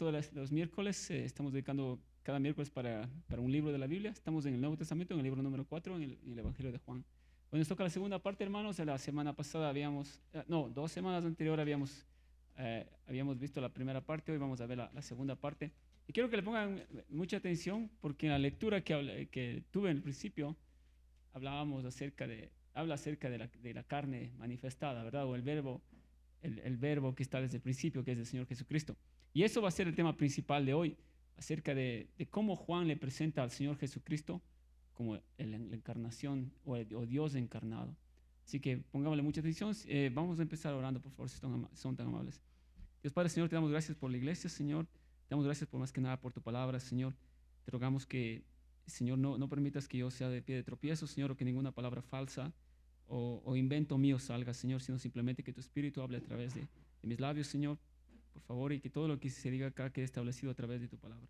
todos los miércoles. Estamos dedicando cada miércoles para un libro de la Biblia. Estamos en el Nuevo Testamento, en el libro número 4, en el Evangelio de Juan. Bueno, nos toca la segunda parte, hermanos. La semana pasada no, 2 semanas anteriores habíamos visto la primera parte. Hoy vamos a ver la segunda parte. Y quiero que le pongan mucha atención porque en la lectura que tuve en el principio habla acerca de la carne manifestada, ¿verdad? O el verbo que está desde el principio, que es el Señor Jesucristo. Y eso va a ser el tema principal de hoy, acerca de cómo Juan le presenta al Señor Jesucristo como la encarnación o Dios encarnado. Así que pongámosle mucha atención. Vamos a empezar orando, por favor, si son tan amables. Dios Padre, Señor, te damos gracias por la iglesia, Señor. Te damos gracias por más que nada por tu palabra, Señor. Te rogamos que, Señor, no permitas que yo sea de pie de tropiezo, Señor, o que ninguna palabra falsa o invento mío salga, Señor, sino simplemente que tu Espíritu hable a través de mis labios, Señor, por favor, y que todo lo que se diga acá quede establecido a través de tu palabra.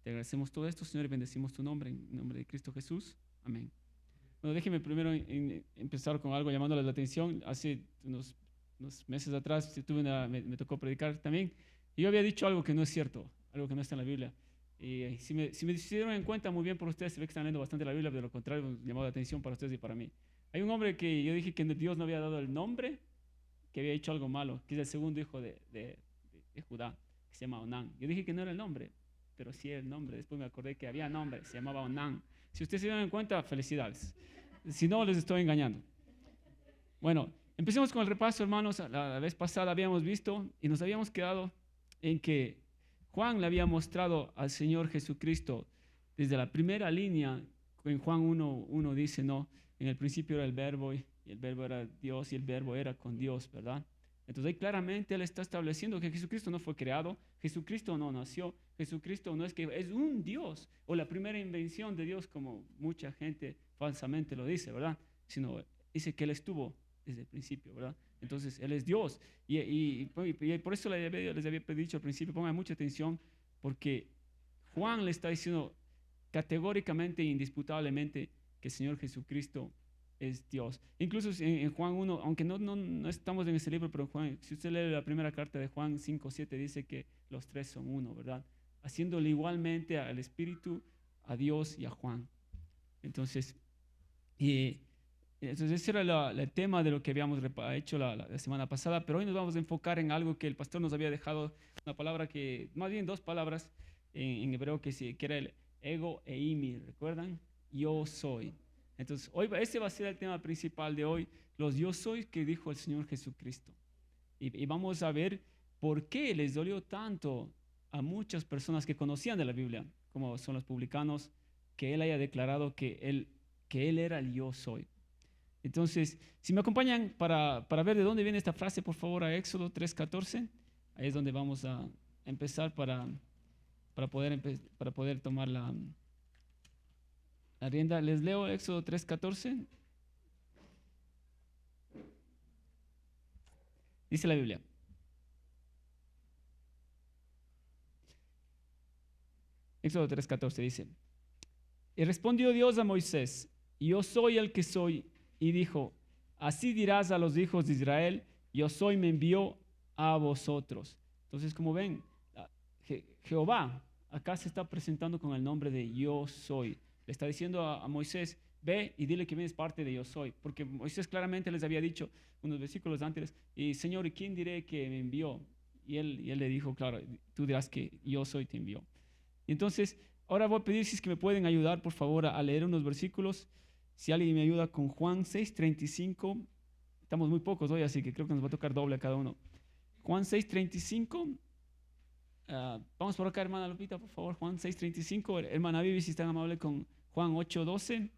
Te agradecemos todo esto, Señor, y bendecimos tu nombre, en nombre de Cristo Jesús. Amén. Bueno, déjeme primero empezar con algo llamándoles la atención. Hace unos meses atrás me tocó predicar también, y yo había dicho algo que no es cierto, algo que no está en la Biblia. Y si me dieron en cuenta, muy bien por ustedes, se ve que están leyendo bastante la Biblia, de lo contrario, llamado la atención para ustedes y para mí. Hay un hombre que yo dije que Dios no había dado el nombre, que había hecho algo malo, que es el segundo hijo de Judá, que se llama Onán. Yo dije que no era el nombre, pero sí era el nombre. Después me acordé que había nombre, se llamaba Onán. Si ustedes se dieron en cuenta, felicidades. Si no, les estoy engañando. Bueno, empecemos con el repaso, hermanos. La vez pasada habíamos visto y nos habíamos quedado en que Juan le había mostrado al Señor Jesucristo desde la primera línea. En Juan 1 dice, no, en el principio era el verbo y el verbo era Dios y el verbo era con Dios, ¿verdad? Entonces ahí claramente él está estableciendo que Jesucristo no fue creado, Jesucristo no nació, Jesucristo no es que es un Dios o la primera invención de Dios como mucha gente falsamente lo dice, ¿verdad? Sino dice que él estuvo desde el principio, ¿verdad? Entonces él es Dios y por eso les había dicho al principio, pongan mucha atención porque Juan le está diciendo categóricamente e indisputablemente que el Señor Jesucristo es Dios. Incluso en Juan 1, aunque no estamos en ese libro, pero si usted lee la primera carta de Juan 5:7, dice que los tres son uno, ¿verdad? Haciéndole igualmente al Espíritu, a Dios y a Juan. Entonces ese era el tema de lo que habíamos hecho la semana pasada, pero hoy nos vamos a enfocar en algo que el pastor nos había dejado, una palabra más bien dos palabras en hebreo que era el ego e imi, ¿recuerdan? Yo soy. Entonces, ese va a ser el tema principal de hoy, los yo soy que dijo el Señor Jesucristo. Y vamos a ver por qué les dolió tanto a muchas personas que conocían de la Biblia, como son los publicanos, que Él haya declarado que Él era el yo soy. Entonces, si me acompañan para ver de dónde viene esta frase, por favor, a Éxodo 3:14, ahí es donde vamos a empezar para poder tomar la rienda. Les leo Éxodo 3:14. Dice la Biblia. Éxodo 3:14 dice, y respondió Dios a Moisés, yo soy el que soy, y dijo, así dirás a los hijos de Israel, yo soy, me envió a vosotros. Entonces, como ven, Jehová acá se está presentando con el nombre de yo soy. Le está diciendo a Moisés, ve y dile que vienes parte de yo soy, porque Moisés claramente les había dicho unos versículos antes, y Señor, ¿y quién diré que me envió? Y él le dijo, claro, tú dirás que yo soy te envió. Entonces, ahora voy a pedir si es que me pueden ayudar, por favor, a leer unos versículos. Si alguien me ayuda con Juan 6:35, estamos muy pocos hoy, así que creo que nos va a tocar doble a cada uno. Juan 6:35, vamos por acá, hermana Lupita, por favor, Juan 6:35, hermana Vivi, si están amable con Juan 8:12,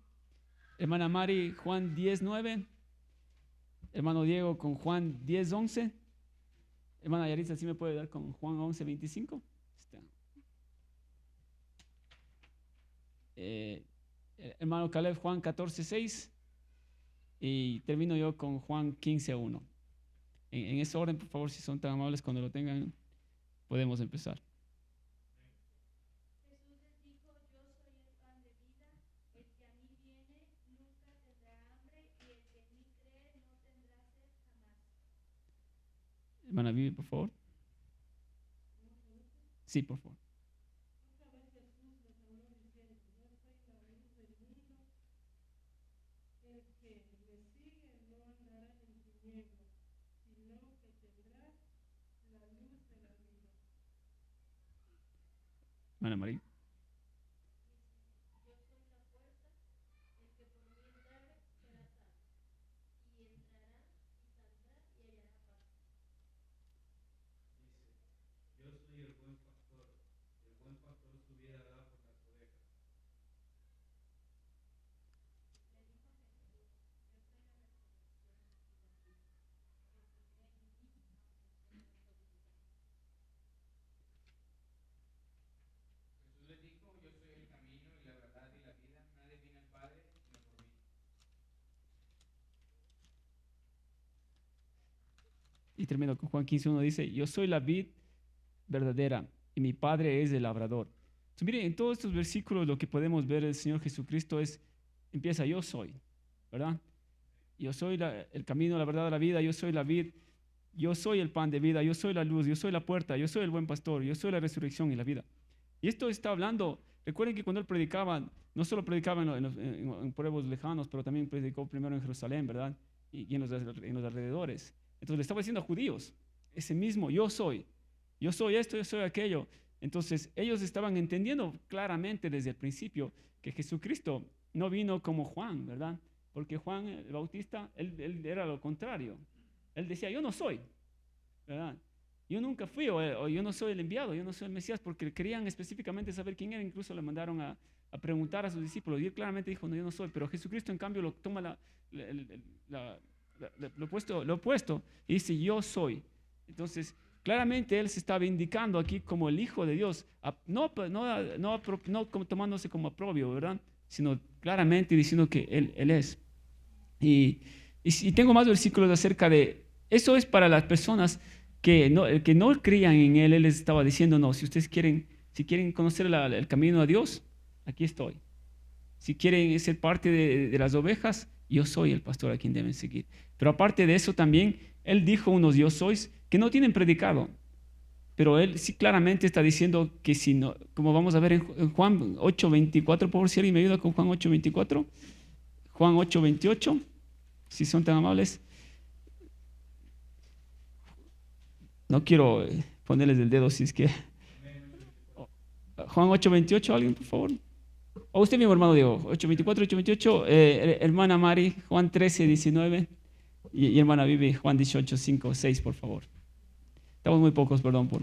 hermana Mari, Juan 10:9, hermano Diego con Juan 10:11, hermana Yaritza, ¿sí me puede dar con Juan 11:25? Hermano Caleb, Juan 14:6, y termino yo con Juan 15:1. En ese orden, por favor, si son tan amables, cuando lo tengan, podemos empezar. Jesús les dijo, yo soy el pan de vida, el que a mí viene nunca tendrá hambre, y el que en mí cree no tendrá sed jamás. Hermana Vivi, por favor. Sí, por favor. Hermana María. Jesús les dijo, yo soy el camino y la verdad y la vida, nadie viene al Padre sino por mí. Y termino con Juan 15:1, dice, yo soy la vid verdadera y mi Padre es el labrador. Entonces, miren, en todos estos versículos lo que podemos ver el Señor Jesucristo empieza yo soy, ¿verdad? Yo soy el camino, la verdad, la vida, yo soy la vid, yo soy el pan de vida, yo soy la luz, yo soy la puerta, yo soy el buen pastor, yo soy la resurrección y la vida. Y esto está hablando, recuerden que cuando él predicaba, no solo predicaba en pueblos lejanos, pero también predicó primero en Jerusalén, ¿verdad? Y en los alrededores. Entonces le estaba diciendo a judíos, ese mismo yo soy esto, yo soy aquello. Entonces ellos estaban entendiendo claramente desde el principio que Jesucristo no vino como Juan, ¿verdad? Porque Juan el Bautista, él era lo contrario. Él decía, yo no soy, ¿verdad? Yo nunca fui, o yo no soy el enviado, yo no soy el Mesías, porque querían específicamente saber quién era. Incluso le mandaron a preguntar a sus discípulos, y él claramente dijo, no, yo no soy. Pero Jesucristo en cambio lo toma lo opuesto y dice, yo soy. Entonces, claramente él se estaba indicando aquí como el Hijo de Dios, no tomándose como aprobio, ¿verdad? Sino claramente diciendo que él es. Y tengo más versículos acerca de eso. Es para las personas que no creían en él. Él les estaba diciendo, no, si ustedes quieren conocer el camino a Dios, aquí estoy. Si quieren ser parte de las ovejas, yo soy el pastor a quien deben seguir. Pero aparte de eso también, él dijo unos yo sois que no tienen predicado. Pero él sí claramente está diciendo que si no, como vamos a ver en Juan 8:24, por favor, si alguien me ayuda con Juan 8:24. Juan 8:28, si son tan amables. No quiero ponerles el dedo si es que... Juan 8:28, alguien, por favor. O usted mismo, hermano Diego, 8:24, 8:28, hermana Mari, Juan 13:19, y hermana Vivi, Juan 18:5, 6, por favor. Estamos muy pocos, perdón por...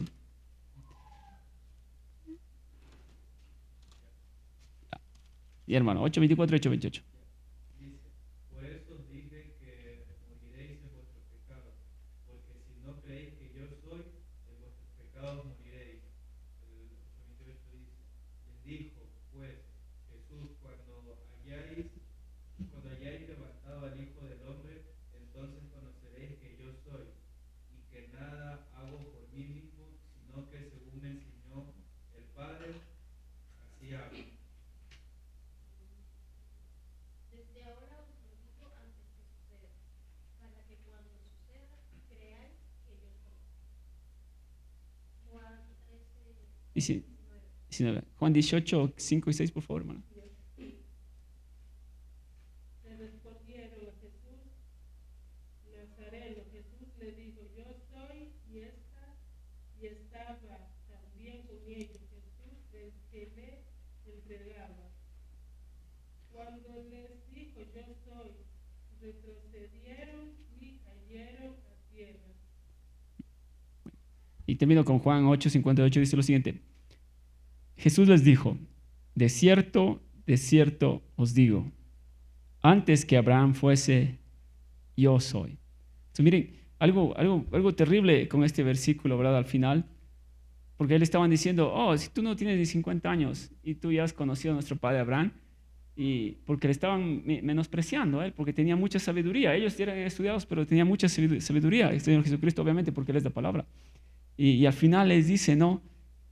Y hermano, 8:24, 8:28. Por eso dije que moriréis en vuestros pecados, porque si no creéis que yo soy, en vuestros pecados moriréis. El 8:28 dice, les dijo, pues, Jesús, cuando hayáis levantado al Hijo del Hombre, entonces conoceréis que yo soy, y que nada hago por mí mismo, sino que según me enseñó el Padre, así hago. Desde ahora os lo digo antes que suceda, para que cuando suceda creáis que yo soy. Juan 13, 19. Juan 18, 5 y 6, por favor, hermano. Le respondieron a Jesús, Nazareno. Jesús le dijo, yo soy, y estaba también con ellos Jesús, el que le entregaba. Cuando les dijo, yo soy, retrocedieron y cayeron a tierra. Y termino con Juan 8:58, dice lo siguiente. Jesús les dijo, de cierto os digo, antes que Abraham fuese, yo soy. Entonces, miren, algo terrible con este versículo, ¿verdad? Al final, porque le estaban diciendo, oh, si tú no tienes ni 50 años y tú ya has conocido a nuestro padre Abraham, y porque le estaban menospreciando a él, porque tenía mucha sabiduría. Ellos eran estudiados, pero tenía mucha sabiduría. El Señor Jesucristo, obviamente, porque Él es la palabra. Y al final les dice, no,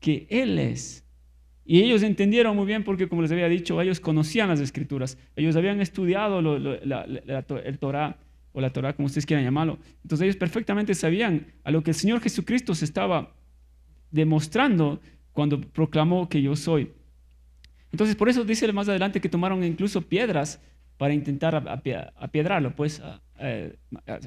que Él es. Y ellos entendieron muy bien porque, como les había dicho, ellos conocían las Escrituras. Ellos habían estudiado el Torah, o la Torah, como ustedes quieran llamarlo. Entonces ellos perfectamente sabían a lo que el Señor Jesucristo se estaba demostrando cuando proclamó que yo soy. Entonces, por eso dice más adelante que tomaron incluso piedras para intentar apiedrarlo, pues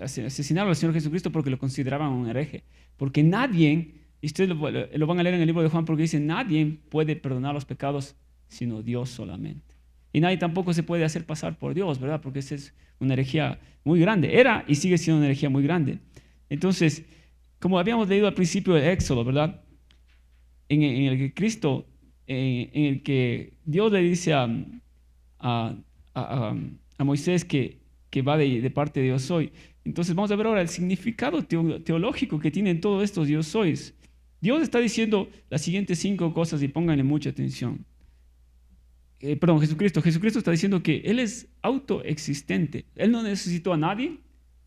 asesinarlo al Señor Jesucristo porque lo consideraban un hereje. Porque nadie, y ustedes lo van a leer en el libro de Juan, porque dice, nadie puede perdonar los pecados sino Dios solamente. Y nadie tampoco se puede hacer pasar por Dios, ¿verdad? Porque esa es una herejía muy grande. Era y sigue siendo una herejía muy grande. Entonces, como habíamos leído al principio del Éxodo, ¿verdad? En el que Cristo, en el que Dios le dice a Moisés que va de parte de yo soy. Entonces vamos a ver ahora el significado teológico que tienen todos estos yo sois. Dios está diciendo las siguientes 5 cosas y pónganle mucha atención. Jesucristo está diciendo que Él es autoexistente. Él no necesitó a nadie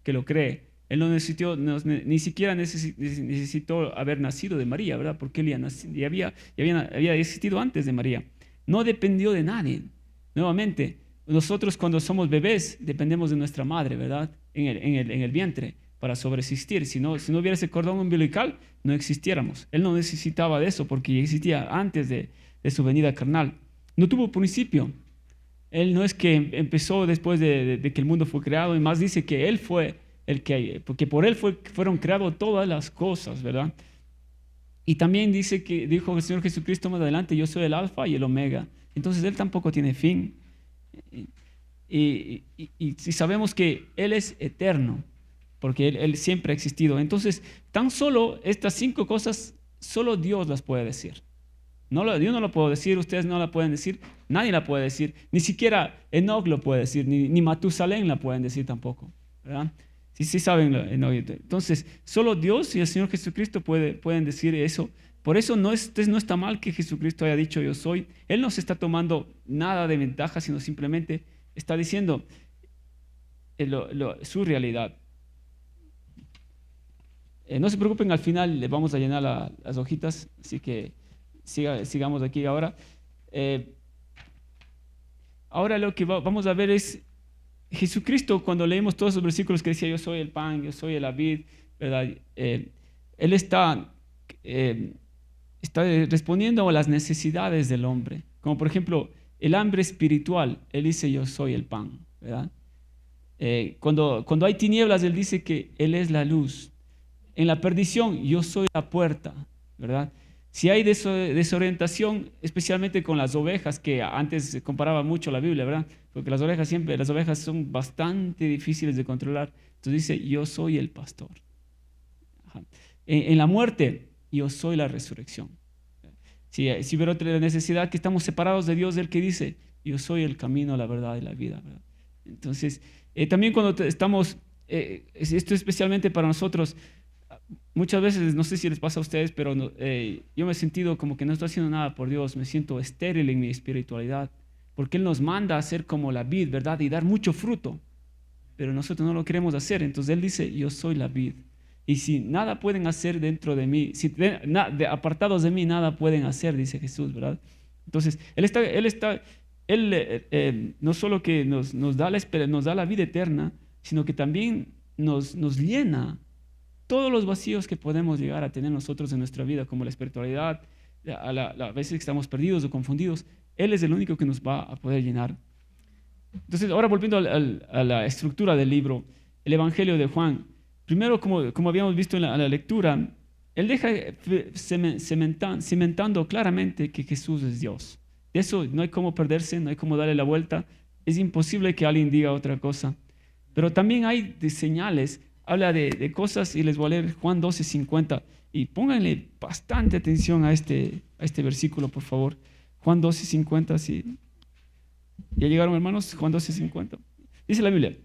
que lo cree. Él no necesitó, ni siquiera necesitó haber nacido de María, ¿verdad? Porque Él ya había existido antes de María. No dependió de nadie. Nuevamente, nosotros cuando somos bebés dependemos de nuestra madre, ¿verdad? En el vientre para sobreexistir. Si no hubiera ese cordón umbilical, no existiéramos. Él no necesitaba de eso porque existía antes de su venida carnal. No tuvo principio. Él no es que empezó después de que el mundo fue creado, y más dice que Él fue porque por Él fueron creadas todas las cosas, ¿verdad? Y también dijo el Señor Jesucristo más adelante, yo soy el alfa y el omega. Entonces Él tampoco tiene fin. Y sabemos que Él es eterno, porque Él siempre ha existido. Entonces, tan solo estas 5 cosas, solo Dios las puede decir. Yo no lo puedo decir, ustedes no la pueden decir, nadie la puede decir, ni siquiera Enoch lo puede decir, ni Matusalén la pueden decir tampoco, ¿verdad? Sí saben Enoch. Entonces, solo Dios y el Señor Jesucristo pueden decir eso. Por eso no está mal que Jesucristo haya dicho yo soy. Él no se está tomando nada de ventaja, sino simplemente está diciendo su realidad. No se preocupen, al final le vamos a llenar las hojitas, así que sigamos aquí ahora. Ahora lo que vamos a ver es Jesucristo, cuando leemos todos esos versículos que decía yo soy el pan, yo soy la vid, ¿verdad? Él está respondiendo a las necesidades del hombre, como por ejemplo el hambre espiritual. Él dice yo soy el pan, ¿verdad? Cuando hay tinieblas, Él dice que Él es la luz. En la perdición, yo soy la puerta, ¿verdad? Si hay desorientación, especialmente con las ovejas, que antes se comparaba mucho la Biblia, ¿verdad? Porque las ovejas son bastante difíciles de controlar. Entonces dice, yo soy el pastor. En la muerte, yo soy la resurrección. Si hubiera otra necesidad, que estamos separados de Dios, Él que dice, yo soy el camino, la verdad y la vida, ¿verdad? Entonces, también cuando estamos, esto especialmente para nosotros, muchas veces, no sé si les pasa a ustedes, pero yo me he sentido como que no estoy haciendo nada por Dios, me siento estéril en mi espiritualidad, porque Él nos manda a ser como la vid, ¿verdad? Y dar mucho fruto, pero nosotros no lo queremos hacer. Entonces Él dice, yo soy la vid. Y si nada pueden hacer dentro de mí, apartados de mí, nada pueden hacer, dice Jesús, ¿verdad? Entonces, Él no solo que nos da la vida eterna, sino que también nos llena todos los vacíos que podemos llegar a tener nosotros en nuestra vida, como la espiritualidad, a veces que estamos perdidos o confundidos. Él es el único que nos va a poder llenar. Entonces, ahora volviendo a la estructura del libro, el Evangelio de Juan. Primero, como habíamos visto en la lectura, Él deja cimentando claramente que Jesús es Dios. De eso no hay cómo perderse, no hay cómo darle la vuelta. Es imposible que alguien diga otra cosa. Pero también hay señales, habla de cosas, y les voy a leer Juan 12:50. Y pónganle bastante atención a este versículo, por favor. Juan 12:50, sí. ¿Ya llegaron, hermanos? Juan 12:50. Dice la Biblia: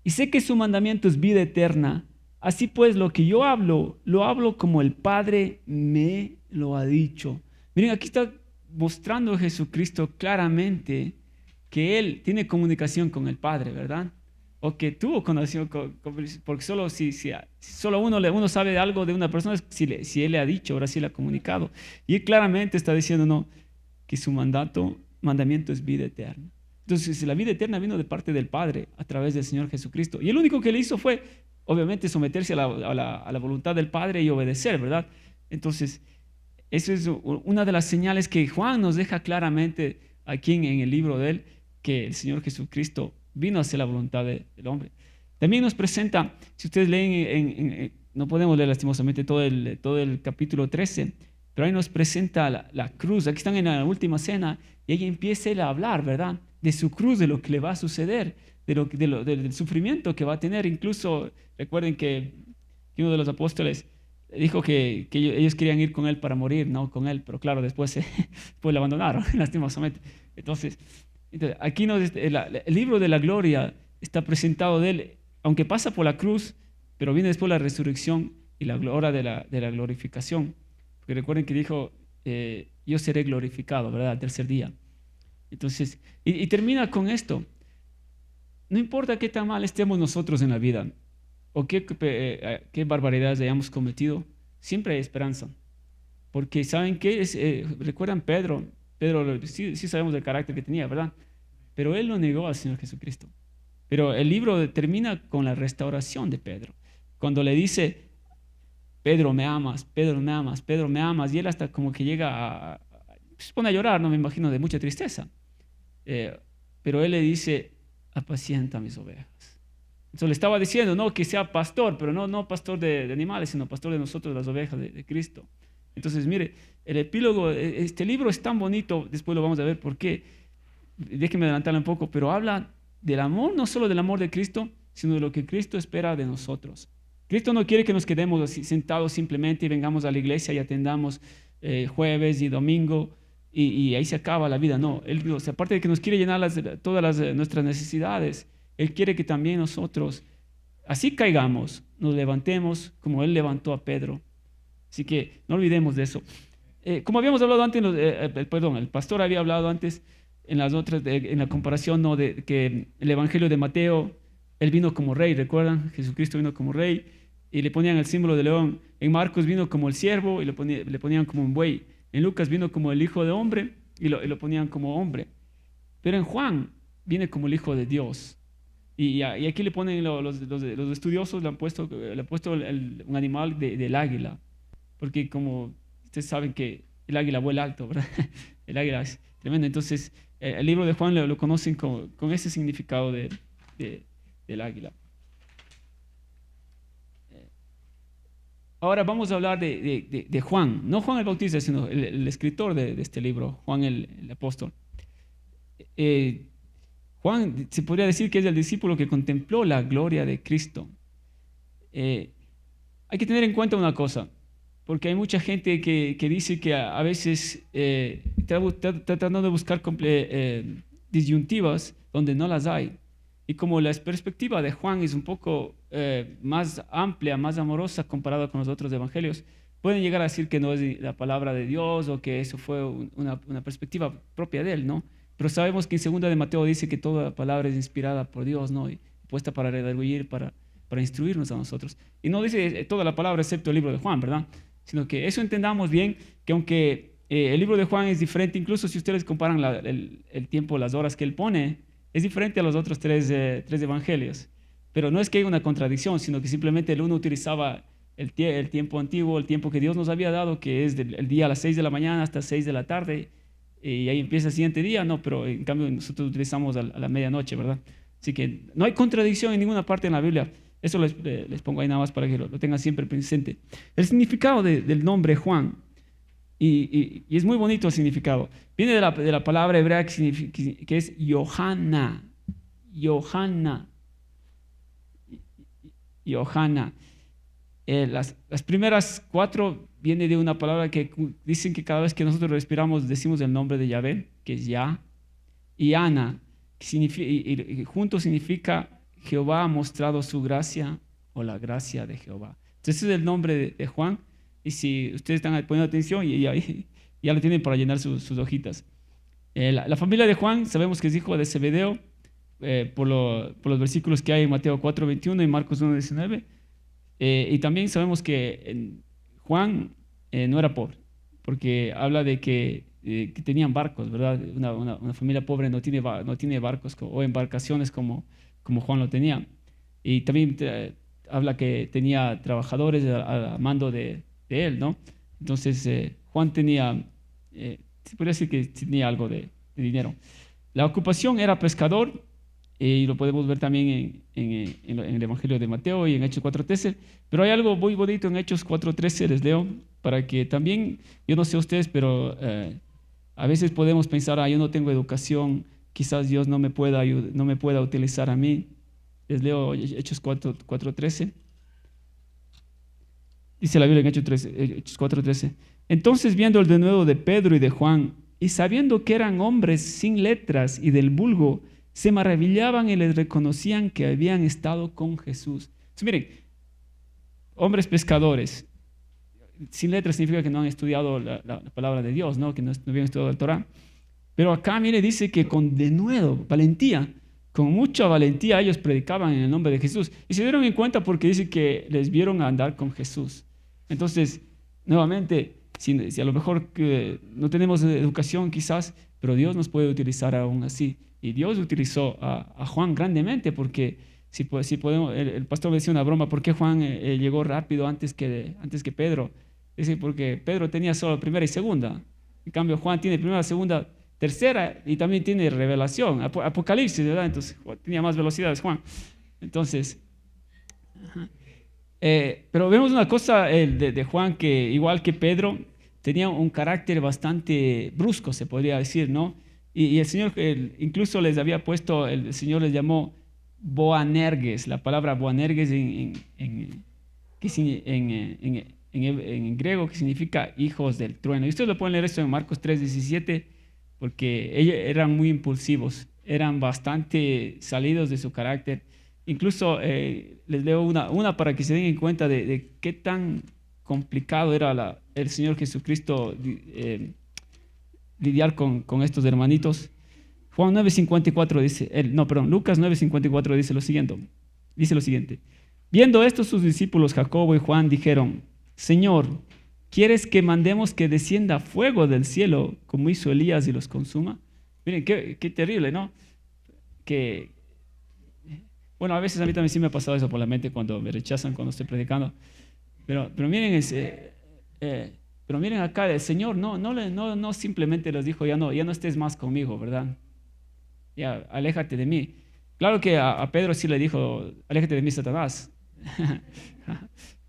y sé que su mandamiento es vida eterna. Así pues, lo que yo hablo, lo hablo como el Padre me lo ha dicho. Miren, aquí está mostrando Jesucristo claramente que Él tiene comunicación con el Padre, ¿verdad? O que tuvo conexión porque solo uno sabe algo de una persona si Él le ha dicho, ahora sí le ha comunicado. Y Él claramente está diciendo, no, que su mandamiento es vida eterna. Entonces, la vida eterna vino de parte del Padre a través del Señor Jesucristo. Y el único que le hizo fue, obviamente, someterse a la voluntad del Padre y obedecer, ¿verdad? Entonces, Eso es una de las señales que Juan nos deja claramente aquí en el libro de él, que el Señor Jesucristo vino a hacer la voluntad del hombre. También nos presenta, si ustedes leen, no podemos leer lastimosamente todo el capítulo 13, pero ahí nos presenta la cruz. Aquí están en la última cena y ahí empieza él a hablar, ¿verdad? De su cruz, de lo que le va a suceder, del sufrimiento que va a tener. Incluso recuerden que uno de los apóstoles dijo que ellos querían ir con él para morir, no con él, pero claro, después le abandonaron, lastimosamente. Entonces aquí el libro de la gloria está presentado de él, aunque pasa por la cruz, pero viene después la resurrección y la gloria de la glorificación. Porque recuerden que dijo, yo seré glorificado, ¿verdad? Al tercer día. Entonces, y termina con esto. No importa qué tan mal estemos nosotros en la vida, o qué barbaridades hayamos cometido, siempre hay esperanza. Porque ¿saben qué? ¿Recuerdan Pedro? Pedro sí sabemos del carácter que tenía, ¿verdad? Pero él lo negó al Señor Jesucristo. Pero el libro termina con la restauración de Pedro. Cuando le dice, Pedro, me amas, Pedro, me amas, Pedro, me amas. Y él hasta como que llega se pone a llorar, no me imagino, de mucha tristeza. Pero él le dice, apacienta mis ovejas. Entonces le estaba diciendo, no que sea pastor, pero no pastor de animales, sino pastor de nosotros, las ovejas de Cristo. Entonces, mire, el epílogo, este libro es tan bonito, después lo vamos a ver por qué. Déjenme adelantarlo un poco, pero habla del amor, no solo del amor de Cristo, sino de lo que Cristo espera de nosotros. Cristo no quiere que nos quedemos así, sentados simplemente y vengamos a la iglesia y atendamos jueves y domingo y ahí se acaba la vida. No, Él, o sea, aparte de que nos quiere llenar todas nuestras necesidades, Él quiere que también nosotros, así caigamos, nos levantemos como Él levantó a Pedro. Así que no olvidemos de eso. Como habíamos hablado antes, el pastor había hablado antes en las otras, en la comparación, ¿no? De que el Evangelio de Mateo, Él vino como rey, ¿recuerdan? Jesucristo vino como rey y le ponían el símbolo de león. En Marcos vino como el siervo y le ponían como un buey. En Lucas vino como el hijo de hombre y lo ponían como hombre. Pero en Juan viene como el hijo de Dios. Y aquí le ponen los estudiosos, le han puesto un animal del águila. Porque como ustedes saben que el águila vuela alto, ¿verdad? El águila es tremendo. Entonces, el libro de Juan lo conocen con ese significado del águila. Ahora vamos a hablar de Juan. No Juan el Bautista, sino el escritor de este libro, Juan el apóstol. Juan se podría decir que es el discípulo que contempló la gloria de Cristo. Hay que tener en cuenta una cosa. Porque hay mucha gente que dice que a veces está tratando de buscar disyuntivas donde no las hay. Y como la perspectiva de Juan es un poco más amplia, más amorosa comparada con los otros evangelios, pueden llegar a decir que no es la palabra de Dios o que eso fue una perspectiva propia de él, ¿no? Pero sabemos que en 2 de Mateo dice que toda palabra es inspirada por Dios, ¿no? Y puesta para redarguir, para instruirnos a nosotros. Y no dice toda la palabra excepto el libro de Juan, ¿verdad? Sino que eso entendamos bien, que aunque el libro de Juan es diferente, incluso si ustedes comparan el tiempo, las horas que él pone, es diferente a los otros tres evangelios. Pero no es que haya una contradicción, sino que simplemente el uno utilizaba el tiempo antiguo, el tiempo que Dios nos había dado, que es el día a las 6 de la mañana hasta 6 de la tarde, y ahí empieza el siguiente día, no, pero en cambio nosotros utilizamos a la medianoche, ¿verdad? Así que no hay contradicción en ninguna parte en la Biblia. Eso les pongo ahí nada más para que lo tengan siempre presente. El significado del nombre Juan, y es muy bonito el significado, viene de la palabra hebrea que es Yohana. Las primeras 4 vienen de una palabra que dicen que cada vez que nosotros respiramos decimos el nombre de Yahvé, que es Yah, y Ana, y junto significa Jehová ha mostrado su gracia o la gracia de Jehová. Entonces ese es el nombre de Juan, y si ustedes están poniendo atención ya lo tienen para llenar sus hojitas. La familia de Juan sabemos que es hijo de Zebedeo por los versículos que hay en Mateo 4:21 y Marcos 1:19, y también sabemos que Juan no era pobre, porque habla de que tenían barcos, ¿verdad? Una familia pobre no tiene barcos o embarcaciones como Juan lo tenía. Y también habla que tenía trabajadores a mando de él, ¿no? Entonces Juan tenía, se podría decir que tenía algo de dinero. La ocupación era pescador, y lo podemos ver también en el Evangelio de Mateo y en Hechos 4:13. Pero hay algo muy bonito en Hechos 4:13, les leo, para que también, yo no sé ustedes, pero a veces podemos pensar, yo no tengo educación, quizás Dios no me pueda utilizar a mí. Les leo Hechos 4:13. Dice la Biblia en Hechos 4:13. Entonces, viendo el denuedo de Pedro y de Juan, y sabiendo que eran hombres sin letras y del vulgo, se maravillaban y les reconocían que habían estado con Jesús. Entonces, miren, hombres pescadores, sin letras significa que no han estudiado la palabra de Dios, ¿no? Que no habían estudiado el Torah. Pero acá, mire, dice que con denuedo, valentía, con mucha valentía ellos predicaban en el nombre de Jesús. Y se dieron en cuenta porque dice que les vieron andar con Jesús. Entonces, nuevamente, si a lo mejor no tenemos educación quizás, pero Dios nos puede utilizar aún así. Y Dios utilizó a Juan grandemente porque si podemos, el pastor me decía una broma, ¿por qué Juan llegó rápido antes que Pedro? Dice, porque Pedro tenía solo primera y segunda. En cambio, Juan tiene primera, segunda, tercera y también tiene revelación, Apocalipsis, ¿verdad? Entonces, tenía más velocidades Juan. Entonces, pero vemos una cosa de Juan, que igual que Pedro, tenía un carácter bastante brusco, se podría decir, ¿no? Y el Señor incluso les había puesto, el Señor les llamó Boanerges, la palabra Boanerges en griego, que significa hijos del trueno. Y ustedes lo pueden leer esto en Marcos 3:17, porque ellos eran muy impulsivos, eran bastante salidos de su carácter. Incluso les leo una para que se den cuenta de qué tan complicado era el Señor Jesucristo lidiar con estos hermanitos. Juan 9:54 dice, Lucas 9:54 dice lo siguiente. Viendo esto, sus discípulos Jacobo y Juan dijeron, Señor, ¿quieres que mandemos que descienda fuego del cielo como hizo Elías y los consuma? Miren, qué terrible, ¿no? Bueno, a veces a mí también sí me ha pasado eso por la mente cuando me rechazan cuando estoy predicando. Pero miren, pero miren acá, el Señor no simplemente les dijo, ya no estés más conmigo, ¿verdad? Ya, aléjate de mí. Claro que a Pedro sí le dijo, aléjate de mí, Satanás.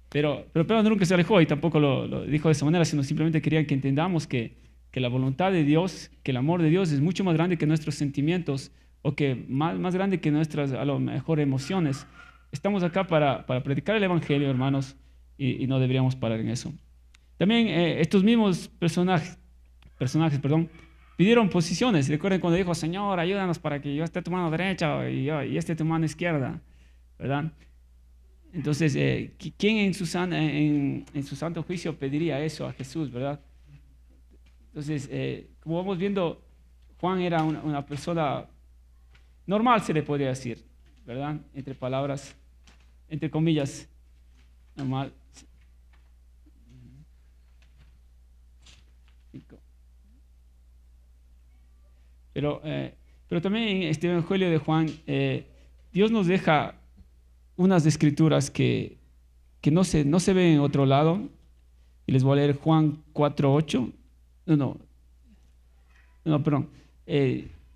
Pero Pedro nunca se alejó y tampoco lo dijo de esa manera, sino simplemente querían que entendamos que la voluntad de Dios, que el amor de Dios es mucho más grande que nuestros sentimientos, o que más grande que nuestras, a lo mejor, emociones. Estamos acá para predicar el Evangelio, hermanos, y no deberíamos parar en eso. También estos mismos personajes, pidieron posiciones. Recuerden cuando dijo, Señor, ayúdanos para que yo esté tu mano derecha y esté tu mano izquierda, ¿verdad? Entonces, ¿quién en su santo juicio pediría eso a Jesús, verdad? Entonces, como vamos viendo, Juan era una persona normal, se le podría decir, ¿verdad? Entre palabras, entre comillas, normal. Pero también en este Evangelio de Juan, Dios nos deja unas escrituras que no se ven en otro lado. Y les voy a leer Juan 4:8. Perdón.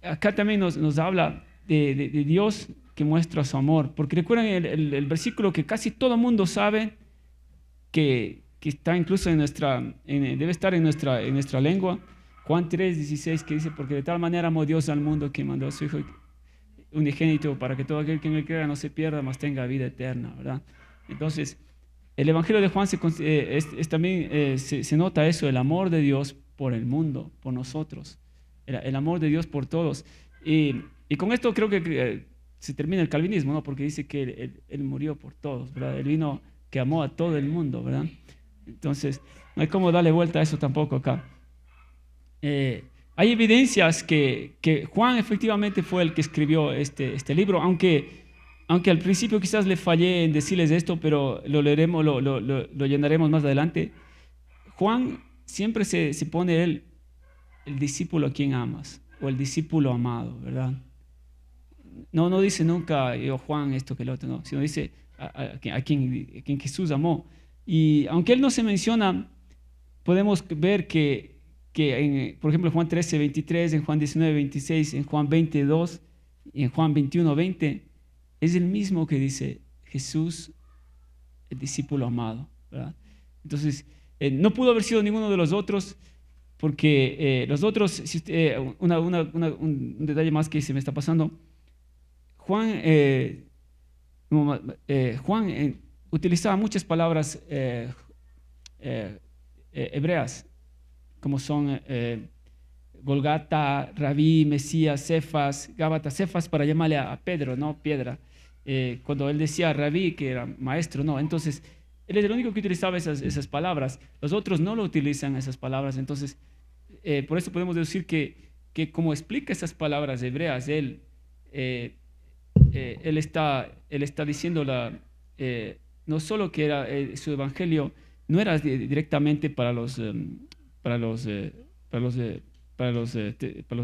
Acá también nos habla de Dios que muestra su amor. Porque recuerden el versículo que casi todo el mundo sabe, que está incluso debe estar en nuestra lengua. Juan 3:16, que dice, porque de tal manera amó Dios al mundo que mandó a su Hijo unigénito para que todo aquel que en él crea no se pierda, mas tenga vida eterna, ¿verdad? Entonces, el Evangelio de Juan también se nota eso, el amor de Dios por el mundo, por nosotros, el amor de Dios por todos. Y con esto creo que se termina el calvinismo, ¿no? Porque dice que él murió por todos, ¿verdad? Él vino que amó a todo el mundo, ¿verdad? Entonces, no hay cómo darle vuelta a eso tampoco acá. Hay evidencias que Juan efectivamente fue el que escribió este libro, aunque al principio quizás le fallé en decirles esto, pero lo leeremos, lo llenaremos más adelante. Juan siempre se pone el discípulo a quien amas, o el discípulo amado, ¿verdad? No dice nunca, yo Juan, esto que lo otro, no, sino dice a quien Jesús amó. Y aunque él no se menciona podemos ver que por ejemplo, en Juan 13, 23, en Juan 19, 26, en Juan 22 y en Juan 21, 20, es el mismo que dice Jesús, el discípulo amado, ¿verdad? Entonces, no pudo haber sido ninguno de los otros, porque los otros, si usted, un detalle más que se me está pasando, Juan utilizaba muchas palabras hebreas, como son Golgata, Rabí, Mesías, Cefas, Gábata, Cefas para llamarle a Pedro, ¿no? Piedra. Cuando él decía Rabí, que era maestro, no. Entonces, él es el único que utilizaba esas palabras. Los otros no lo utilizan esas palabras. Entonces, por eso podemos decir que como explica esas palabras hebreas, él está diciendo no solo que era su evangelio, no era directamente para los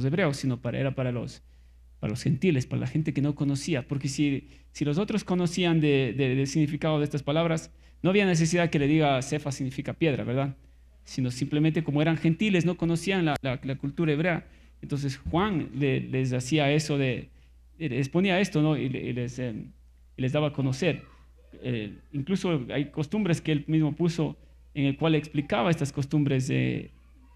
hebreos, sino era para los gentiles, para la gente que no conocía. Porque si los otros conocían del significado de estas palabras, no había necesidad que le diga Cefa significa piedra, ¿verdad? Sino simplemente como eran gentiles, no conocían la cultura hebrea. Entonces Juan les hacía eso, les ponía esto, ¿no? y les daba a conocer. Incluso hay costumbres que él mismo puso en el cual explicaba estas costumbres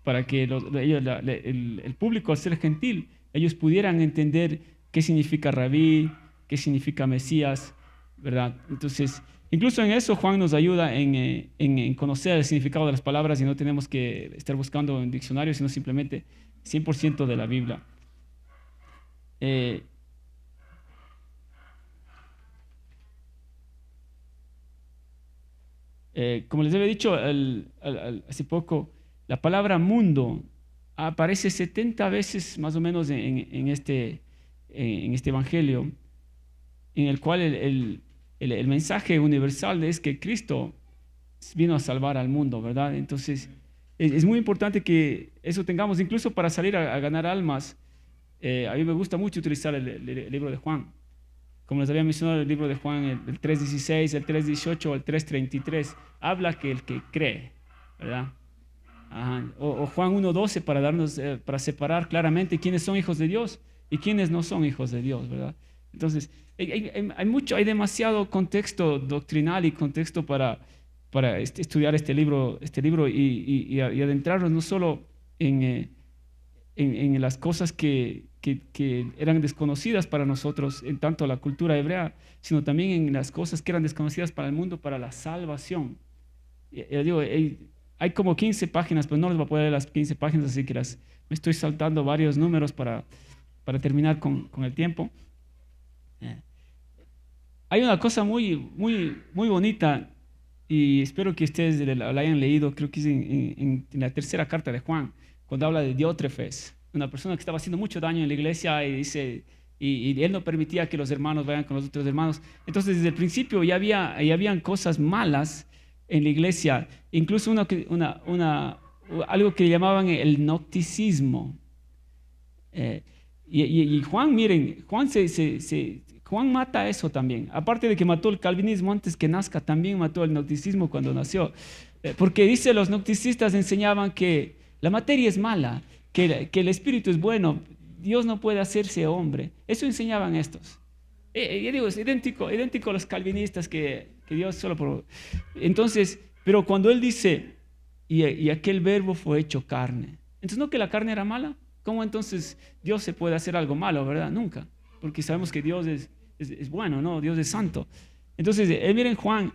para que el público, al ser gentil, ellos pudieran entender qué significa Rabí, qué significa Mesías, ¿verdad? Entonces, incluso en eso Juan nos ayuda en conocer el significado de las palabras y no tenemos que estar buscando en diccionarios, sino simplemente 100% de la Biblia. Como les había dicho hace poco, la palabra mundo aparece 70 veces más o menos en este evangelio, en el cual el mensaje universal es que Cristo vino a salvar al mundo, ¿verdad? Entonces, es muy importante que eso tengamos, incluso para salir a ganar almas. A mí me gusta mucho utilizar el libro de Juan. Como les había mencionado, el libro de Juan, el 3.16, el 3.18, el 3.33, habla que el que cree, ¿verdad? Ajá. O Juan 1.12 para separar claramente quiénes son hijos de Dios y quiénes no son hijos de Dios, ¿verdad? Entonces, hay demasiado contexto doctrinal y contexto para estudiar este libro y adentrarnos no solo en las cosas que eran desconocidas para nosotros, en tanto la cultura hebrea, sino también en las cosas que eran desconocidas para el mundo, para la salvación. Digo, hay como 15 páginas, pero no les voy a poder leer las 15 páginas, así que me estoy saltando varios números para terminar con el tiempo. Hay una cosa muy, muy, muy bonita, y espero que ustedes la hayan leído, creo que es en la tercera carta de Juan, cuando habla de Diótrefes, una persona que estaba haciendo mucho daño en la iglesia, y dice, y él no permitía que los hermanos vayan con los otros hermanos. Entonces, desde el principio ya habían cosas malas en la iglesia, incluso algo que llamaban el gnosticismo. Y Juan, miren, Juan mata eso también. Aparte de que mató el calvinismo antes que nazca, también mató el gnosticismo cuando nació. Porque dice, los gnosticistas enseñaban que la materia es mala, que el espíritu es bueno, Dios no puede hacerse hombre. Eso enseñaban estos. Yo digo, es idéntico a los calvinistas que Dios solo por... Entonces, pero cuando él dice, y aquel verbo fue hecho carne, entonces no que la carne era mala. ¿Cómo entonces Dios se puede hacer algo malo, verdad? Nunca, porque sabemos que Dios es bueno, ¿no? Dios es santo. Entonces, miren Juan,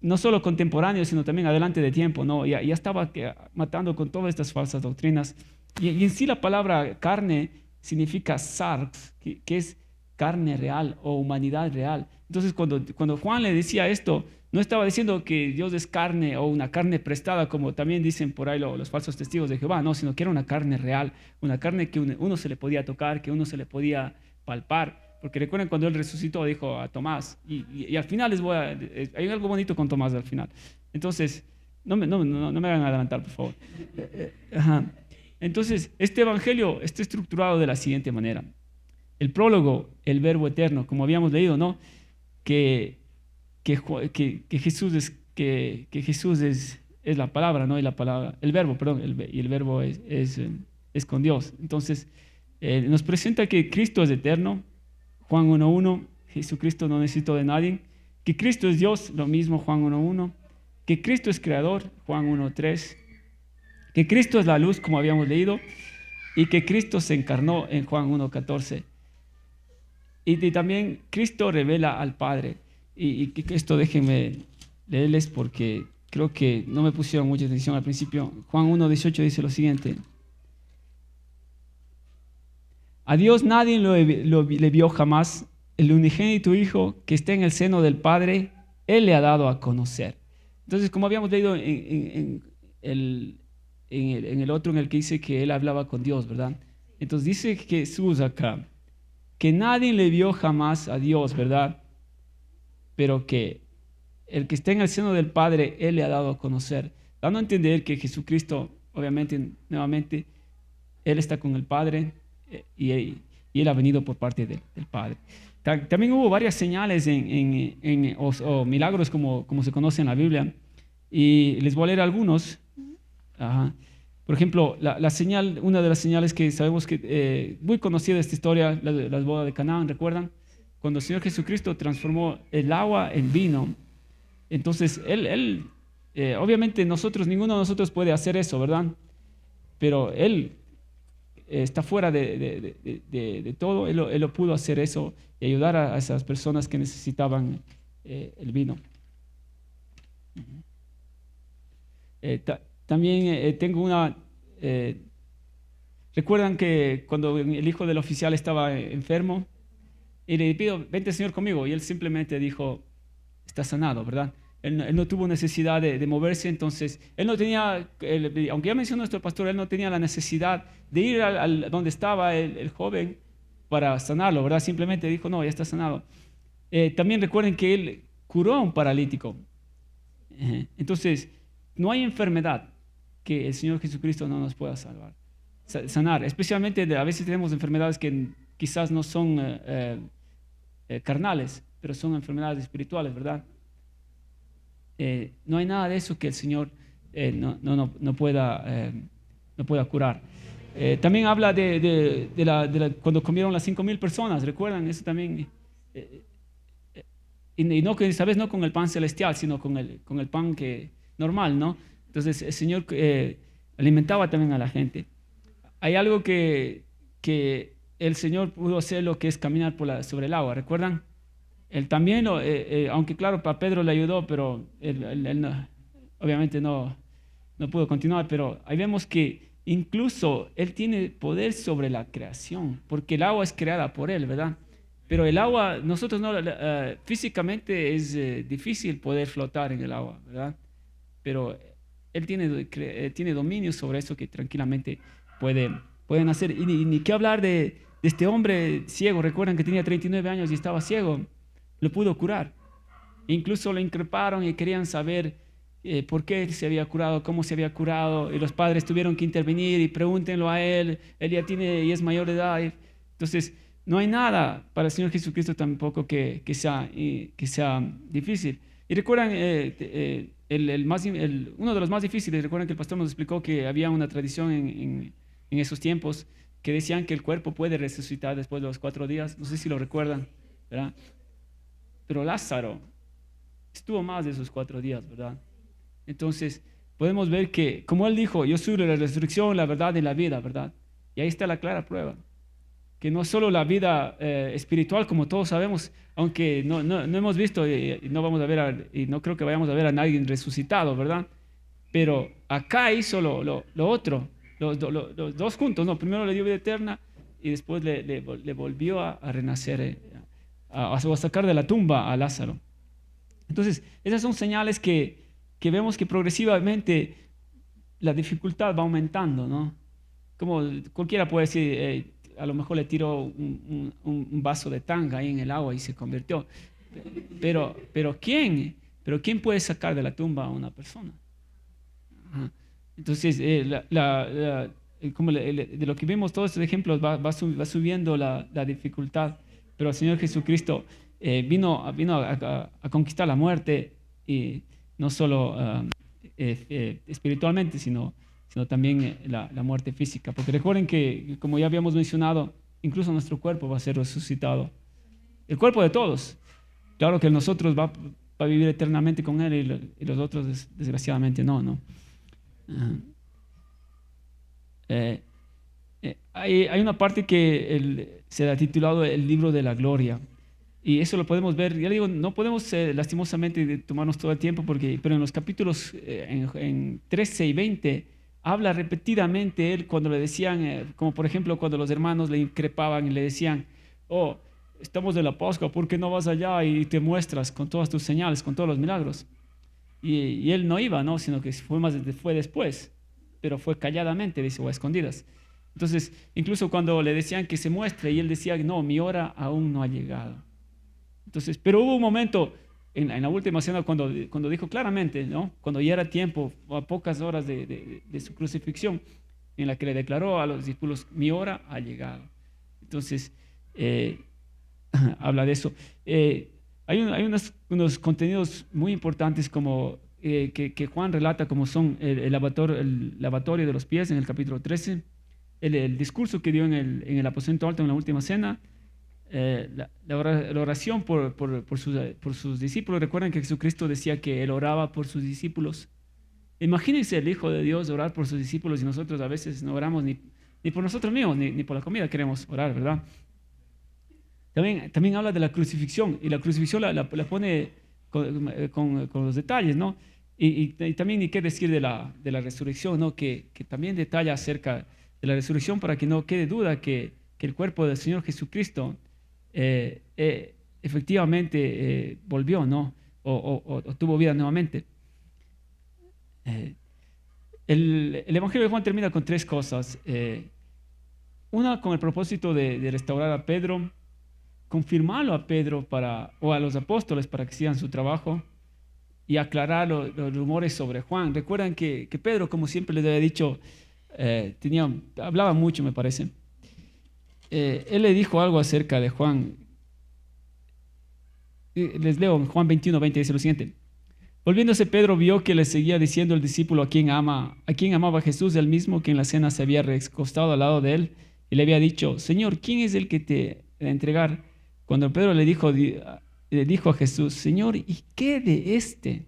no solo contemporáneo, sino también adelante de tiempo, ¿no? Ya estaba matando con todas estas falsas doctrinas. Y en sí la palabra carne significa sarx, que es carne real o humanidad real. Entonces, cuando Juan le decía esto, no estaba diciendo que Dios es carne o una carne prestada, como también dicen por ahí los falsos testigos de Jehová, no, sino que era una carne real, una carne que uno se le podía tocar, que uno se le podía palpar. Porque recuerden cuando él resucitó, dijo a Tomás, y al final hay algo bonito con Tomás al final. Entonces, no me hagan adelantar, por favor. Ajá. Entonces, este evangelio está estructurado de la siguiente manera. El prólogo, el verbo eterno, como habíamos leído, ¿no? Que Jesús es es la palabra, ¿no? Y la palabra, el verbo, perdón, y el verbo es con Dios. Entonces, nos presenta que Cristo es eterno, Juan 1:1, Jesucristo no necesitó de nadie, que Cristo es Dios, lo mismo Juan 1:1, que Cristo es creador, Juan 1:3, que Cristo es la luz, como habíamos leído, y que Cristo se encarnó en Juan 1:14. Y también Cristo revela al Padre. Y esto déjenme leerles porque creo que no me pusieron mucha atención al principio. Juan 1:18 dice lo siguiente. A Dios nadie le vio jamás. El unigénito Hijo que está en el seno del Padre, Él le ha dado a conocer. Entonces, como habíamos leído en el otro, en el que dice que Él hablaba con Dios, ¿verdad? Entonces dice Jesús acá, que nadie le vio jamás a Dios, ¿verdad? Pero que el que está en el seno del Padre, Él le ha dado a conocer. Dando a entender que Jesucristo, obviamente, nuevamente, Él está con el Padre y Él ha venido por parte del Padre. También hubo varias señales o milagros como se conoce en la Biblia. Y les voy a leer algunos. Ajá. Por ejemplo, una de las señales que sabemos que muy conocida esta historia, las bodas de Canaán, ¿recuerdan? Cuando el Señor Jesucristo transformó el agua en vino. Entonces, Él obviamente ninguno de nosotros puede hacer eso, ¿verdad? Pero Él está fuera de todo. Él lo pudo hacer eso y ayudar a esas personas que necesitaban el vino. También tengo una... ¿recuerdan que cuando el hijo del oficial estaba enfermo y le pido, vente Señor conmigo? Y él simplemente dijo, está sanado, ¿verdad? Él no tuvo necesidad de moverse, entonces él no tenía, aunque ya mencionó nuestro pastor, él no tenía la necesidad de ir donde estaba el joven para sanarlo, ¿verdad? Simplemente dijo, no, ya está sanado. También recuerden que él curó a un paralítico. Entonces, no hay enfermedad que el Señor Jesucristo no nos pueda sanar. Especialmente a veces tenemos enfermedades que quizás no son carnales, pero son enfermedades espirituales, ¿verdad? No hay nada de eso que el Señor no pueda curar. También habla de cuando comieron las 5,000 personas, ¿recuerdan? Eso también. Y no, esta vez no con el pan celestial, sino con el pan normal, ¿no? Entonces el Señor alimentaba también a la gente. Hay algo que el Señor pudo hacer, lo que es caminar sobre el agua, ¿recuerdan? Él también, aunque claro, para Pedro le ayudó, pero él obviamente no pudo continuar, pero ahí vemos que incluso Él tiene poder sobre la creación, porque el agua es creada por Él, ¿verdad? Pero el agua, nosotros físicamente es difícil poder flotar en el agua, ¿verdad? Pero Él tiene dominio sobre eso que tranquilamente pueden hacer. Y ni qué hablar de este hombre ciego. Recuerdan que tenía 39 años y estaba ciego. Lo pudo curar. Incluso lo increparon y querían saber por qué él se había curado, cómo se había curado. Y los padres tuvieron que intervenir y pregúntenlo a él. Él ya y es mayor de edad. Entonces, no hay nada para el Señor Jesucristo tampoco que sea difícil. Y recuerdan, uno de los más difíciles, recuerdan que el pastor nos explicó que había una tradición en esos tiempos que decían que el cuerpo puede resucitar después de los 4 días. No sé si lo recuerdan, ¿verdad? Pero Lázaro estuvo más de esos 4 días, ¿verdad? Entonces, podemos ver que, como él dijo, yo soy la resurrección, la verdad y la vida, ¿verdad? Y ahí está la clara prueba. Que no solo la vida espiritual, como todos sabemos, aunque no hemos visto y no vamos a ver, y no creo que vayamos a ver a nadie resucitado, ¿verdad? Pero acá hizo lo otro, los dos juntos, ¿no? Primero le dio vida eterna y después le volvió a renacer, a sacar de la tumba a Lázaro. Entonces, esas son señales que vemos que progresivamente la dificultad va aumentando, ¿no? Como cualquiera puede decir, a lo mejor le tiró un vaso de tanga ahí en el agua y se convirtió. Pero ¿quién puede sacar de la tumba a una persona? Ajá. Entonces, como de lo que vimos, todos estos ejemplos va subiendo la dificultad. Pero el Señor Jesucristo vino a conquistar la muerte y no solo espiritualmente, sino también la muerte física. Porque recuerden que, como ya habíamos mencionado, incluso nuestro cuerpo va a ser resucitado. El cuerpo de todos. Claro que nosotros va a vivir eternamente con Él y los otros desgraciadamente no. Hay una parte que se ha titulado el libro de la gloria. Y eso lo podemos ver, ya digo, no podemos lastimosamente tomarnos todo el tiempo, pero en los capítulos en 13 y 20 habla repetidamente él cuando le decían, como por ejemplo cuando los hermanos le increpaban y le decían, oh, estamos de la Pascua, ¿por qué no vas allá y te muestras con todas tus señales, con todos los milagros? Y él no iba, ¿no? Sino que fue después, pero fue calladamente, dice, o a escondidas. Entonces, incluso cuando le decían que se muestre y él decía, no, mi hora aún no ha llegado. Entonces, pero hubo un momento en la última cena cuando dijo claramente, ¿no? Cuando ya era tiempo, a pocas horas de su crucifixión, en la que le declaró a los discípulos, mi hora ha llegado. Entonces, habla de eso. Hay unos contenidos muy importantes como que Juan relata, como son el lavatorio de los pies en el capítulo 13, el discurso que dio en el aposento alto en la última cena, la oración por sus discípulos. Recuerden que Jesucristo decía que Él oraba por sus discípulos. Imagínense el Hijo de Dios orar por sus discípulos y nosotros a veces no oramos ni por nosotros mismos, ni por la comida queremos orar, ¿verdad? También habla de la crucifixión, y la crucifixión la pone con los detalles, ¿no? Y también ni qué decir de la resurrección, ¿no? Que también detalla acerca de la resurrección para que no quede duda que el cuerpo del Señor Jesucristo efectivamente volvió, ¿no? O tuvo vida nuevamente. El Evangelio de Juan termina con tres cosas. Una, con el propósito de restaurar a Pedro, confirmarlo a Pedro o a los apóstoles para que sigan su trabajo, y aclarar los rumores sobre Juan. Recuerdan que Pedro, como siempre les había dicho, hablaba mucho, me parece. Él le dijo algo acerca de Juan. Les leo, Juan 21:20 dice lo siguiente: volviéndose Pedro vio que le seguía diciendo el discípulo a quien amaba Jesús, el mismo que en la cena se había recostado al lado de él, y le había dicho, Señor, ¿quién es el que te va a entregar? Cuando Pedro le dijo a Jesús, Señor, ¿y qué de este?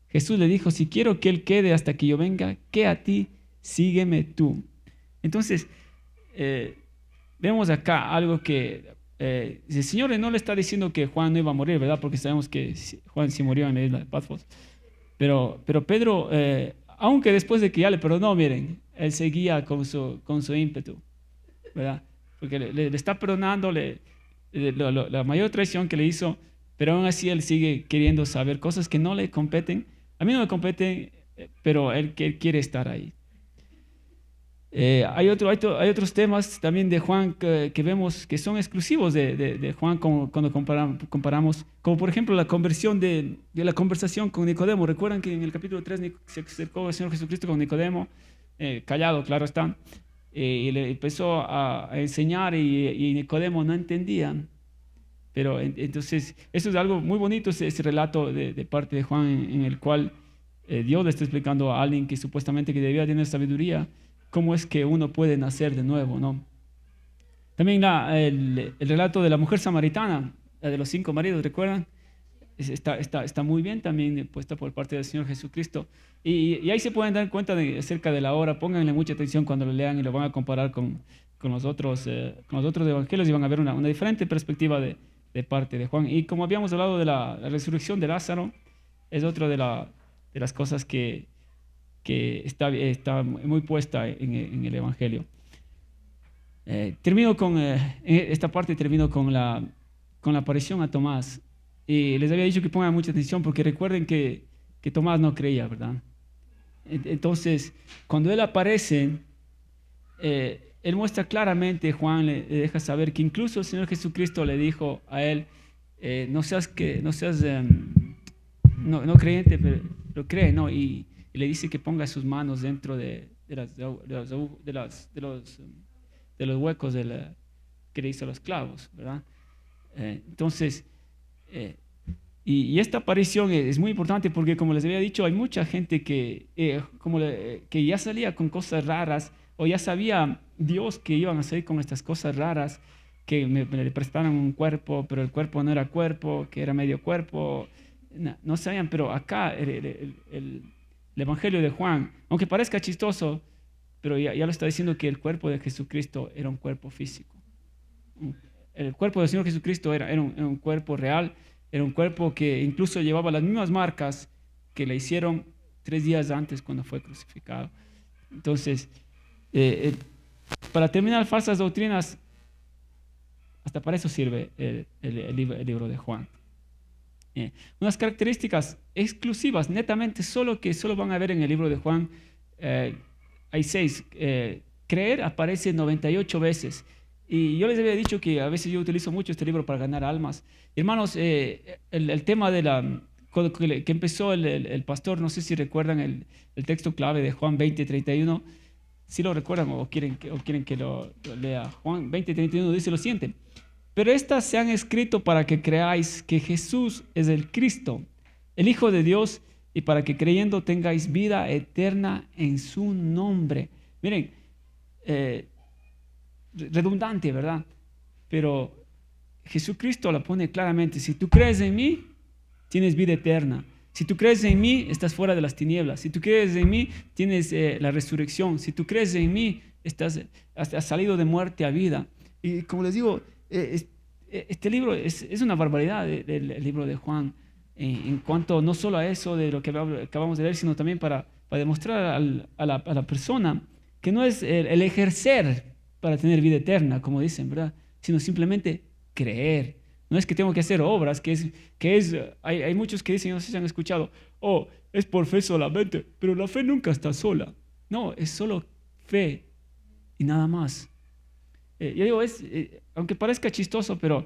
Jesús le dijo, si quiero que él quede hasta que yo venga, ¿qué a ti? Sígueme tú. Entonces, vemos acá algo que el Señor no le está diciendo que Juan no iba a morir, ¿verdad? Porque sabemos que Juan sí murió en la isla de Patmos. Pero Pedro, aunque después de que ya le perdonó, miren, él seguía con su ímpetu, ¿verdad? Porque le está perdonando la mayor traición que le hizo, pero aún así él sigue queriendo saber cosas que no le competen. A mí no me competen, pero él quiere estar ahí. Hay otros temas también de Juan que vemos que son exclusivos de Juan cuando comparamos, como por ejemplo la conversión de la conversación con Nicodemo. Recuerdan que en el capítulo 3 se acercó el Señor Jesucristo con Nicodemo, callado, claro está, y le empezó a enseñar y Nicodemo no entendía. Pero entonces, eso es algo muy bonito, ese relato de parte de Juan en el cual Dios le está explicando a alguien que supuestamente que debía tener sabiduría, cómo es que uno puede nacer de nuevo, ¿no? También el relato de la mujer samaritana, la de los 5 maridos, ¿recuerdan? Está muy bien también puesta por parte del Señor Jesucristo. Y ahí se pueden dar cuenta acerca de la hora. Pónganle mucha atención cuando lo lean y lo van a comparar con los otros evangelios y van a ver una diferente perspectiva de parte de Juan. Y como habíamos hablado de la resurrección de Lázaro, es otra de las cosas que está muy puesta en el Evangelio. Termino con esta parte, con la aparición a Tomás. Y les había dicho que pongan mucha atención porque recuerden que Tomás no creía, ¿verdad? Entonces, cuando él aparece, él muestra claramente, Juan le deja saber que incluso el Señor Jesucristo le dijo a él, no seas no creyente, pero cree, ¿no? Y le dice que ponga sus manos dentro de los huecos que le hizo a los clavos, ¿verdad? Entonces, Y esta aparición es muy importante porque, como les había dicho, hay mucha gente que ya salía con cosas raras o ya sabía Dios que iban a salir con estas cosas raras, que me le prestaron un cuerpo, pero el cuerpo no era cuerpo, que era medio cuerpo. No sabían, pero acá el Evangelio de Juan, aunque parezca chistoso, pero ya lo está diciendo que el cuerpo de Jesucristo era un cuerpo físico. El cuerpo del Señor Jesucristo era un cuerpo real, era un cuerpo que incluso llevaba las mismas marcas que le hicieron 3 días antes cuando fue crucificado. Entonces, para terminar falsas doctrinas, hasta para eso sirve el libro de Juan. Unas características exclusivas, netamente, solo van a ver en el libro de Juan, hay 6. Creer aparece 98 veces. Y yo les había dicho que a veces yo utilizo mucho este libro para ganar almas. Hermanos, el tema que empezó el pastor, no sé si recuerdan el texto clave de Juan 20:31. ¿Sí lo recuerdan o quieren que lo lea? Juan 20:31 dice lo siguiente: pero estas se han escrito para que creáis que Jesús es el Cristo, el Hijo de Dios, y para que creyendo tengáis vida eterna en su nombre. Miren, redundante, ¿verdad? Pero Jesucristo la pone claramente: si tú crees en mí, tienes vida eterna. Si tú crees en mí, estás fuera de las tinieblas. Si tú crees en mí, tienes la resurrección. Si tú crees en mí, has salido de muerte a vida. Y como les digo, este libro es una barbaridad, el libro de Juan, en cuanto no solo a eso de lo que acabamos de leer, sino también para demostrar a la persona que no es el ejercer para tener vida eterna, como dicen, ¿verdad? Sino simplemente creer. No es que tengo que hacer obras, hay muchos que dicen, no sé si han escuchado, es por fe solamente, pero la fe nunca está sola. No, es solo fe y nada más. Yo digo, aunque parezca chistoso, pero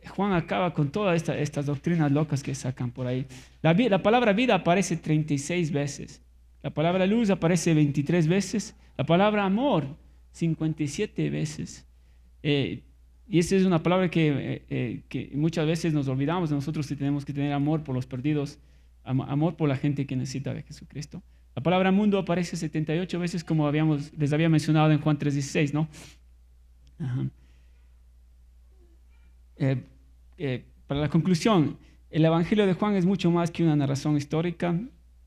Juan acaba con todas estas doctrinas locas que sacan por ahí. La palabra vida aparece 36 veces. La palabra luz aparece 23 veces. La palabra amor, 57 veces. Y esa es una palabra que muchas veces nos olvidamos de nosotros, si tenemos que tener amor por los perdidos, amor por la gente que necesita de Jesucristo. La palabra mundo aparece 78 veces, como les había mencionado en Juan 3:16, ¿no? Ajá. Para la conclusión, el Evangelio de Juan es mucho más que una narración histórica,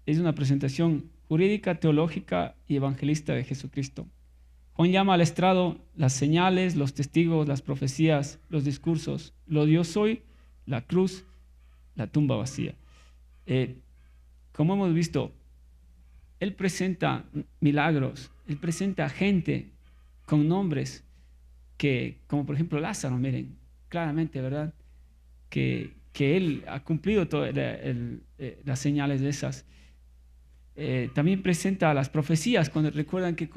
es una presentación jurídica, teológica y evangelista de Jesucristo. Juan llama al estrado las señales, los testigos, las profecías, los discursos, lo yo soy, la cruz, la tumba vacía. Como hemos visto, Él presenta milagros, Él presenta gente con nombres como por ejemplo Lázaro, miren, claramente, ¿verdad? Que Él ha cumplido todas las señales de esas. También presenta las profecías, cuando recuerdan que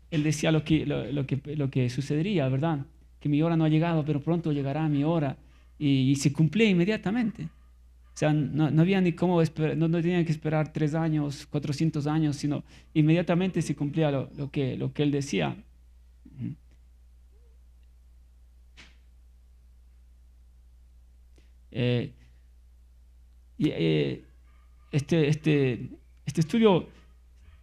Él decía lo que sucedería, ¿verdad? Que mi hora no ha llegado, pero pronto llegará mi hora. Y se cumplía inmediatamente. O sea, no había ni cómo esperar, no tenían que esperar 3 años, 400 años, sino inmediatamente se cumplía lo que Él decía. Este estudio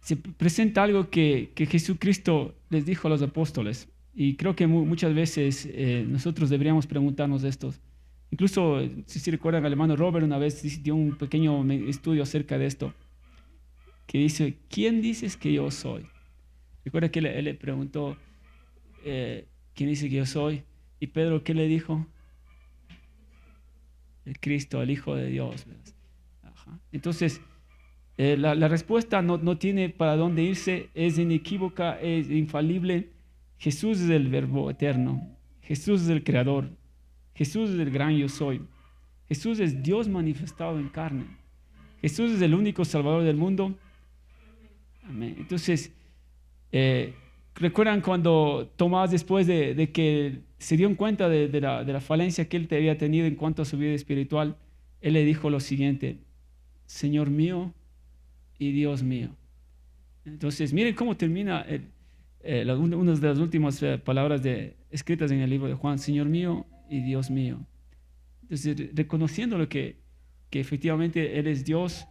se presenta algo que Jesucristo les dijo a los apóstoles, y creo que muchas veces nosotros deberíamos preguntarnos esto. Incluso, si recuerdan, el hermano Robert una vez dio un pequeño estudio acerca de esto, que dice: ¿quién dices que yo soy? Recuerda que él le preguntó, ¿quién dice que yo soy? Y Pedro, ¿qué le dijo? El Cristo, el Hijo de Dios. Ajá. Entonces, la respuesta no tiene para dónde irse, es inequívoca, es infalible. Jesús es el Verbo eterno, Jesús es el Creador, Jesús es el gran yo soy, Jesús es Dios manifestado en carne, Jesús es el único Salvador del mundo. Amén. Entonces, ¿recuerdan cuando Tomás, después de que se dio cuenta de la falencia que él había tenido en cuanto a su vida espiritual, él le dijo lo siguiente: Señor mío y Dios mío? Entonces, miren cómo termina una de las últimas palabras escritas en el libro de Juan: Señor mío y Dios mío. Entonces, reconociendo lo que efectivamente Él es Dios,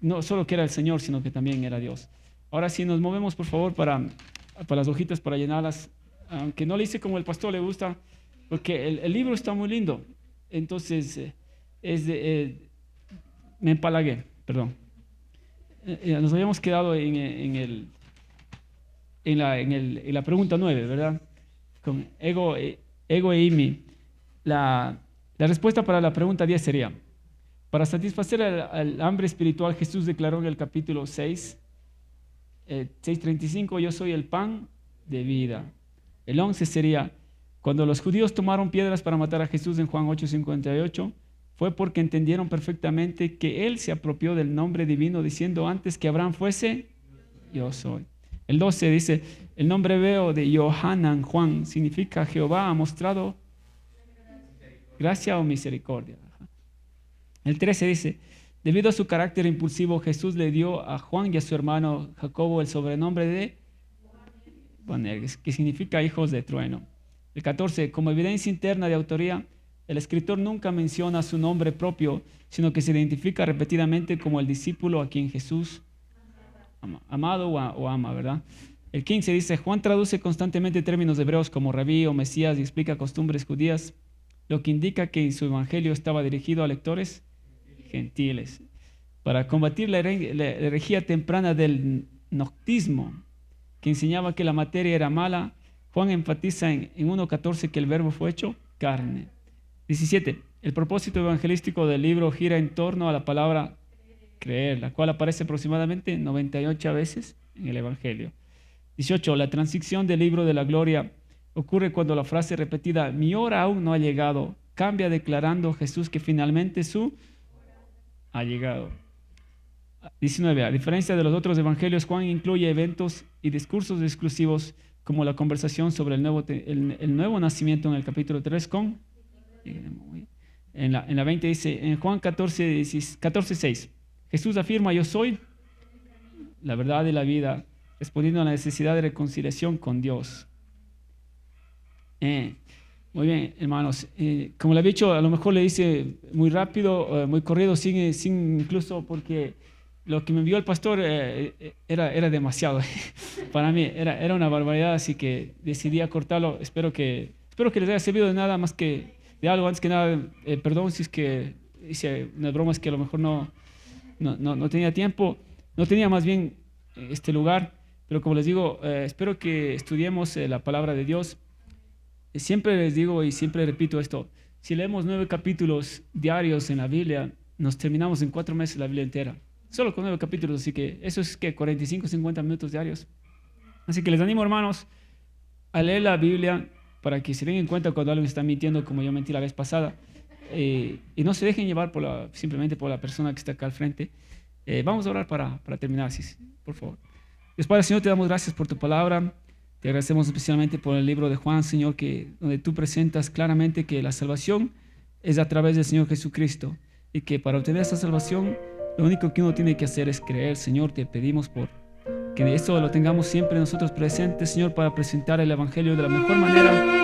no solo que era el Señor, sino que también era Dios. Ahora sí, nos movemos, por favor, para las hojitas, para llenarlas. Aunque no le hice como el pastor le gusta, porque el libro está muy lindo. Entonces, me empalagué, perdón. Nos habíamos quedado en la pregunta 9, ¿verdad? Con ego e imi. La respuesta para la pregunta 10 sería: para satisfacer el hambre espiritual, Jesús declaró en el capítulo 6:35, yo soy el pan de vida. El 11 sería: cuando los judíos tomaron piedras para matar a Jesús en Juan 8:58, fue porque entendieron perfectamente que Él se apropió del nombre divino, diciendo: antes que Abraham fuese, yo soy. El 12 dice: el nombre hebreo de Yohanan, Juan, significa Jehová ha mostrado gracia o misericordia. El 13 dice: debido a su carácter impulsivo, Jesús le dio a Juan y a su hermano Jacobo el sobrenombre de Boanerges, que significa hijos de trueno. El 14, como evidencia interna de autoría, el escritor nunca menciona su nombre propio, sino que se identifica repetidamente como el discípulo a quien Jesús amado o ama, ¿verdad? El 15 dice: Juan traduce constantemente términos hebreos como rabí o mesías y explica costumbres judías, lo que indica que su evangelio estaba dirigido a lectores gentiles. Para combatir la herejía temprana del gnostismo, que enseñaba que la materia era mala, Juan enfatiza en 1:14 que el verbo fue hecho carne. 17. El propósito evangelístico del libro gira en torno a la palabra creer, la cual aparece aproximadamente 98 veces en el evangelio. 18. La transición del libro de la gloria ocurre cuando la frase repetida mi hora aún no ha llegado cambia declarando Jesús que finalmente su ha llegado. 19. A diferencia de los otros evangelios, Juan incluye eventos y discursos exclusivos como la conversación sobre el nuevo nacimiento en el capítulo 3 con en la 20 dice, en Juan 14:6, Jesús afirma: yo soy la verdad y la vida, respondiendo a la necesidad de reconciliación con Dios. Muy bien, hermanos. Como le he dicho, a lo mejor le hice muy rápido, muy corrido, sin incluso porque lo que me envió el pastor era demasiado. Para mí era una barbaridad, así que decidí acortarlo. Espero que les haya servido de nada más que de algo. Antes que nada, perdón si es que hice unas bromas que a lo mejor no tenía tiempo, no tenía más bien este lugar, pero como les digo, espero que estudiemos la palabra de Dios. Siempre les digo y siempre repito esto: si leemos 9 capítulos diarios en la Biblia, nos terminamos en 4 meses la Biblia entera, solo con 9 capítulos, así que eso es que 45, 50 minutos diarios. Así que les animo, hermanos, a leer la Biblia para que se den en cuenta cuando alguien está mintiendo, como yo mentí la vez pasada, y no se dejen llevar simplemente por la persona que está acá al frente. Vamos a orar para terminar, por favor. Dios Padre, Señor, te damos gracias por tu palabra. Te agradecemos especialmente por el libro de Juan, Señor, donde tú presentas claramente que la salvación es a través del Señor Jesucristo y que para obtener esa salvación lo único que uno tiene que hacer es creer. Señor, te pedimos que esto lo tengamos siempre nosotros presentes, Señor, para presentar el Evangelio de la mejor manera